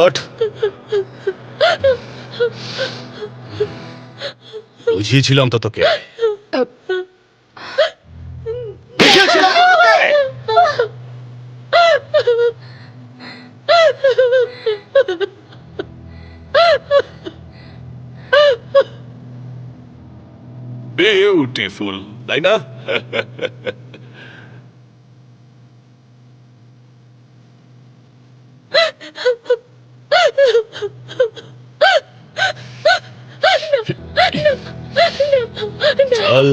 ওঠ, বুঝিয়েছিলাম তো তোকে, দেখিয়েছিলাম তো তোকে। বিউটিফুল, তাই না? চল।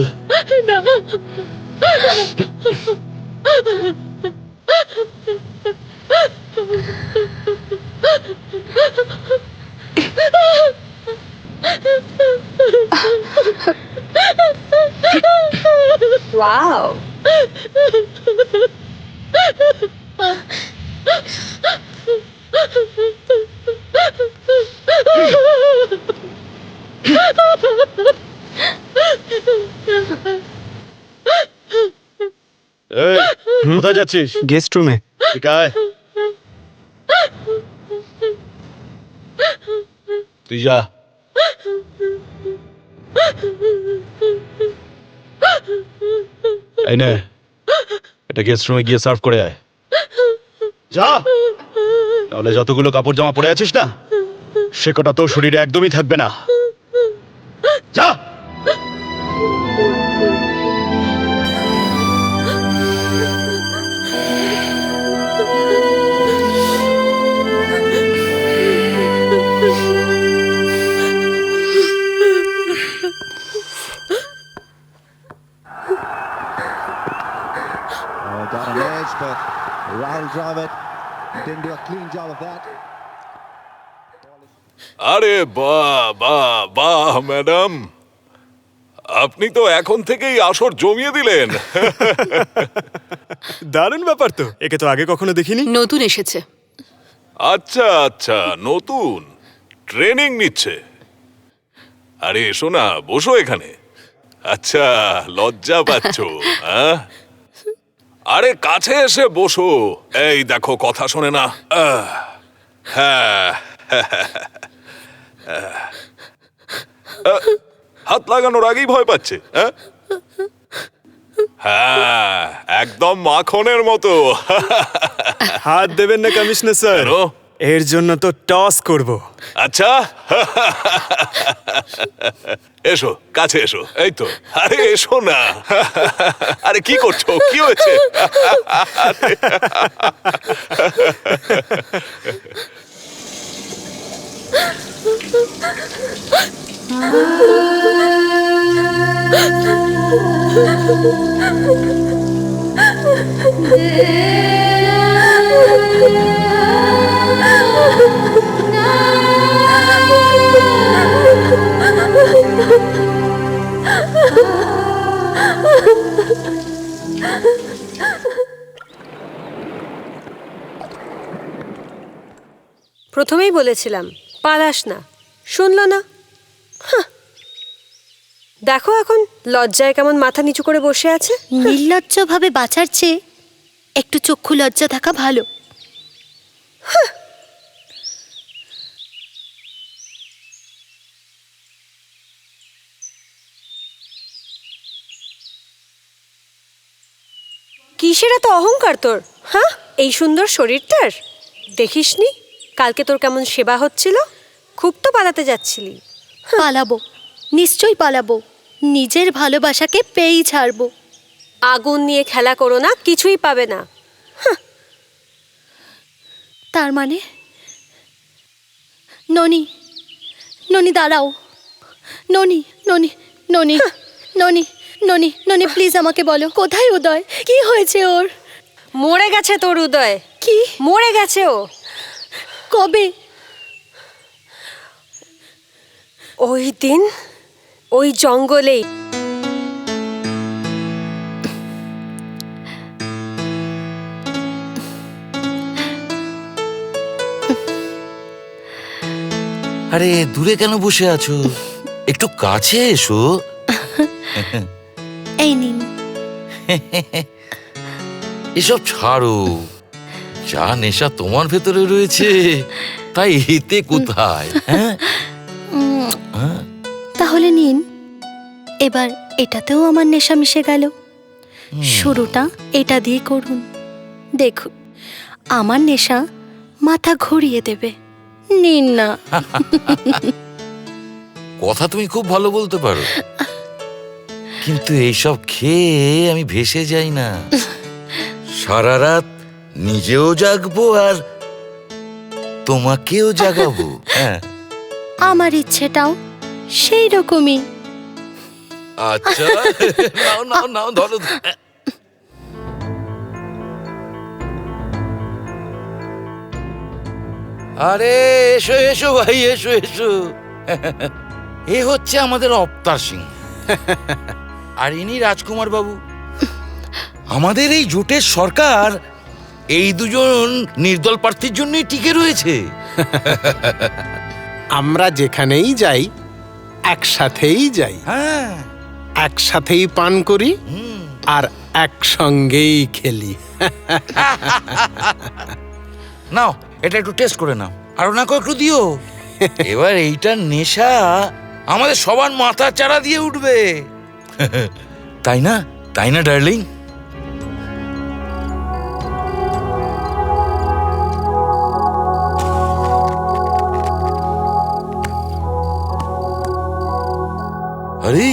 Wow. এই, কোথায় যাচ্ছিস? গেস্ট রুমে। ঠিক আয়। তুই যা। এই নে, এটা গেস্ট রুমে গিয়ে সার্ভ করে আয়। যা, তাহলে যতগুলো কাপড় জামা পরে আছিস না, সে কটা তোর শরীরে একদমই থাকবে না। যা। Got an edge, but Rahul Dravid didn't do a clean job of that. আরে বাহ বাহ বাহ ম্যাডাম, আপনি তো এখন থেকেই আসর জমিয়ে দিলেন। দারুণ ব্যাপার তো, একে তো আগে কখনো দেখিনি। নতুন এসেছে। আচ্ছা আচ্ছা, নতুন ট্রেনিং নিচ্ছে। আরে এসো না, বসো এখানে। আচ্ছা, লজ্জা পাচ্ছ? হ্যাঁ, আরে কাছে এসে বসো। এই দেখো, কথা শোনে না। হ্যাঁ, হাত লাগানোর আগেই ভয় পাচ্ছে। হ্যাঁ হ্যাঁ, একদম মাখনের মতো। হাত দেবেন না কমিশনার স্যার, কেন? এর জন্য তো টস করব। আচ্ছা, এসো কাছে এসো। এই তো, আরে এসো না। আরে কি করছো, কি হয়েছে? প্রথমেই বলেছিলাম পালাস না, শুনল না। হাহ। দেখো এখন লজ্জায় কেমন মাথা নিচু করে বসে আছে। নির্লজ্জভাবে বাঁচার চেয়ে একটু চক্ষু লজ্জা থাকা ভালো। কিসের এত অহংকার তোর? হ্যাঁ, এই সুন্দর শরীরটার দেখিসনি কালকে তোর কেমন সেবা হচ্ছিল? খুব তো পালাতে যাচ্ছিলি। পালাবো, নিশ্চয়ই পালাবো। নিজের ভালোবাসাকে পেয়েই ছাড়বো। আগুন নিয়ে খেলা করো না, কিছুই পাবে না। তার মানে ননি, ননি দাঁড়াও। ননি, ননি, ননি, ননি, ননি, ননি প্লিজ আমাকে বলো, কোথায় উদয়? কি হয়েছে ওর? মরে গেছে তোর উদয়। কি? মরে গেছে ও। কবে? ওই দিন ওই জঙ্গলেই। আরে দূরে কেন বসে আছো, একটু কাছে এসো। এই নিন। এসব ছাড়ো, যা নেশা তোমার ভেতরে রয়েছে তাই এতে কোথায়? হ্যাঁ, তাহলে নিন, এবার এটাতেও আমার নেশা মিশে গেল। শুরুটা এটা দিয়ে করুন, দেখুন আমার নেশা মাথা ঘুরিয়ে দেবে। নিন না। কথা তুমি খুব ভালো বলতে পারো, কিন্তু এইসব খেয়ে আমি ভেসে যাই না। সারা রাত নিজেও জাগবো আর তোমাকেও জাগাবো। হ্যাঁ, আমার ইচ্ছেটাও সেই রকমই। আচ্ছা, নাও নাও নাও, ধরো। আরে এসো এসো ভাই, এসো এসো। এ হচ্ছে আমাদের অবতার সিং, আর ইনি রাজকুমার বাবু। আমাদের এই জোটের সরকার এই দুজন নির্দল প্রার্থীর জন্যই টিকে রয়েছে। আমরা যেখানেই যাই একসাথেই যাই, হ্যাঁ, একসাথেই পান করি আর একসঙ্গেই খেলি। নাও এটা একটু টেস্ট করে নাও, আর ওনাকে একটু দিও। এবার এইটার নেশা আমাদের সবার মাথা চারা দিয়ে উঠবে। তাই না, তাই না ডার্লিং? আরে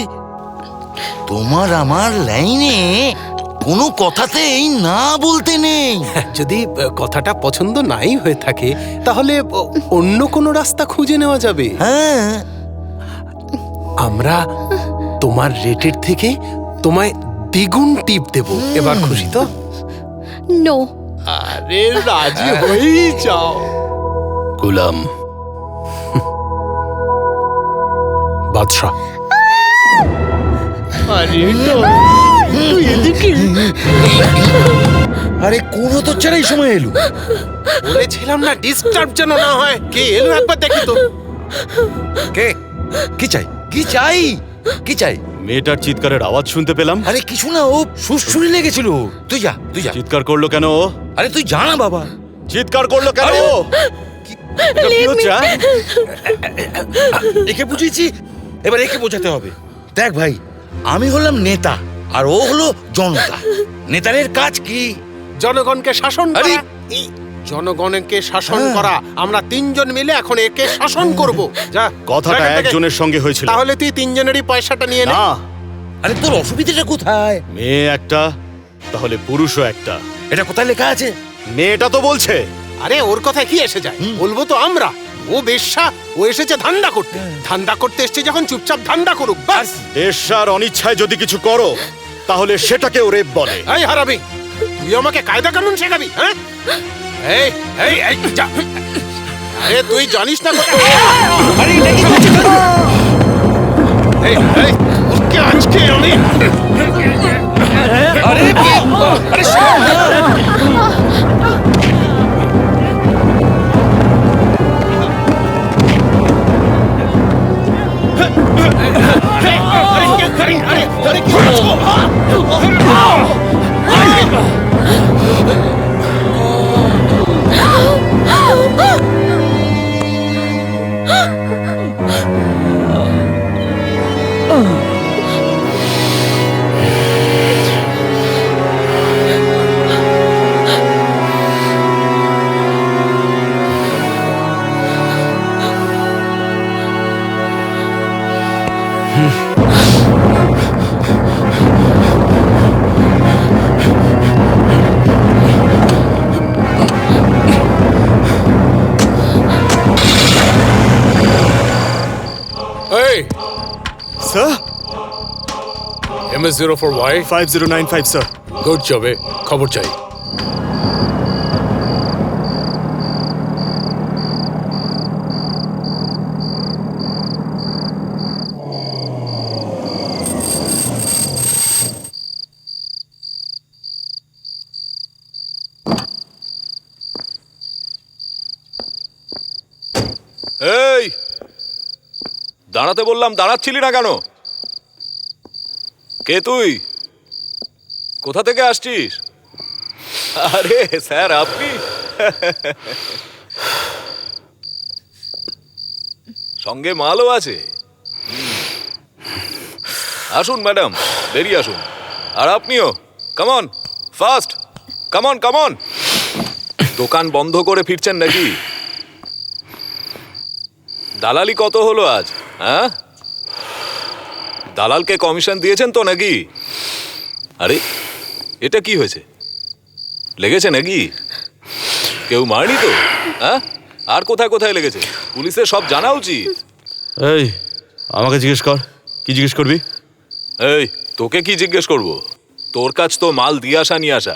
তোমার আমার লাইনে কোনো কথাতেই না বলতে নেই। যদি কথাটা পছন্দ নাই হয়ে থাকে তাহলে অন্য কোনো রাস্তা খুঁজে নেওয়া যাবে। হ্যাঁ, আমরা তোমার রেটের থেকে তোমায় দ্বিগুণ টিপ দেব। এবার খুশি তো? নো। আরে রাজি হয়েই যাও। গুলাম, বাদশাহ। আরে কোনো তো ছাড়াই সময় এলো। বলেছিলাম না ডিস্টার্ব যেন না হয়। কে এলো একবার দেখি তো। কে? কি চাই? কি চাই? কি চাই? মেয়েটার চিৎকারের আওয়াজ শুনতে পেলাম। আরে কিছু না, ও সুরসুরি লেগেছিল। তুই যা, তুই যা। চিৎকার করলো কেন ও? আরে তুই জানা বাবা। চিৎকার করলো কেন আরে, ও? এটা কি হচ্ছে, হ্যাঁ? একে বুঝিয়েছি, এবার একে বোঝাতে হবে। দেখ ভাই, আমি হলাম নেতা আর ও হলো জনতা। নেতারের কাজ কি? জনগণকে শাসন আরে, করা। এই জনগণকে শাসন করা। আমরা তিনজন মিলে এখন একে শাসন করব। যা, কথাটা যা এখান থেকে। একজনের সঙ্গে হয়েছিল। তাহলে তুই তিনজনেরই পয়সাটা নিয়ে নে। না, আরে তোর অসুবিধাটা কোথায়? মেয়ে একটা, তাহলে পুরুষও একটা। এটা কোথায় লেখা আছে? মেয়েটা তো বলছে। আরে ওর কথায় কি এসে যায়? বলবো তো আমরা। ও বেশ্যা, ও এসেছে ধান্দা করতে। ধান্দা করতে এসেছে যখন চুপচাপ ধান্দা করুক, বাস। বেশ্যার অনিচ্ছায় যদি কিছু করো তাহলে সেটাকেও রেপ বলে। এই হারাবি, তুই আমাকে কায়দা কানুন শেখাবি? হ্যাঁ, এই এই এই যা। আরে তুই জানিস না কোথায়? এই এই ওকে আজকে আমি আরে আরে শোন না। এই স্যার, MS-04Y 5095 স্যার। গুড জবে, খবর চাই। এই দাঁড়াতে বললাম, দাঁড়াচ্ছিলি না কেন? কে তুই? কোথা থেকে আসছিস? আরে স্যার আপনি সঙ্গে মালও আছে। আসুন ম্যাডাম, বেরিয়ে আসুন। আর আপনিও কামন, ফাস্ট, কামন কামন। দোকান বন্ধ করে ফিরছেন নাকি? দালালি কত হলো আজ? হ্যাঁ, দালালকে কমিশন দিয়েছেন তো নাকি? আরে এটা কি হয়েছে? লেগেছে নাকি? কেউ মারেনি তো? হ্যাঁ, আর কোথায় কোথায় লেগেছে? পুলিশের সব জানা উচিত। এই আমাকে জিজ্ঞেস কর, কি জিজ্ঞেস করবি? এই তোকে কি জিজ্ঞেস করব? তোর কাছ তো মাল দিয়ে আসা নিয়ে আসা।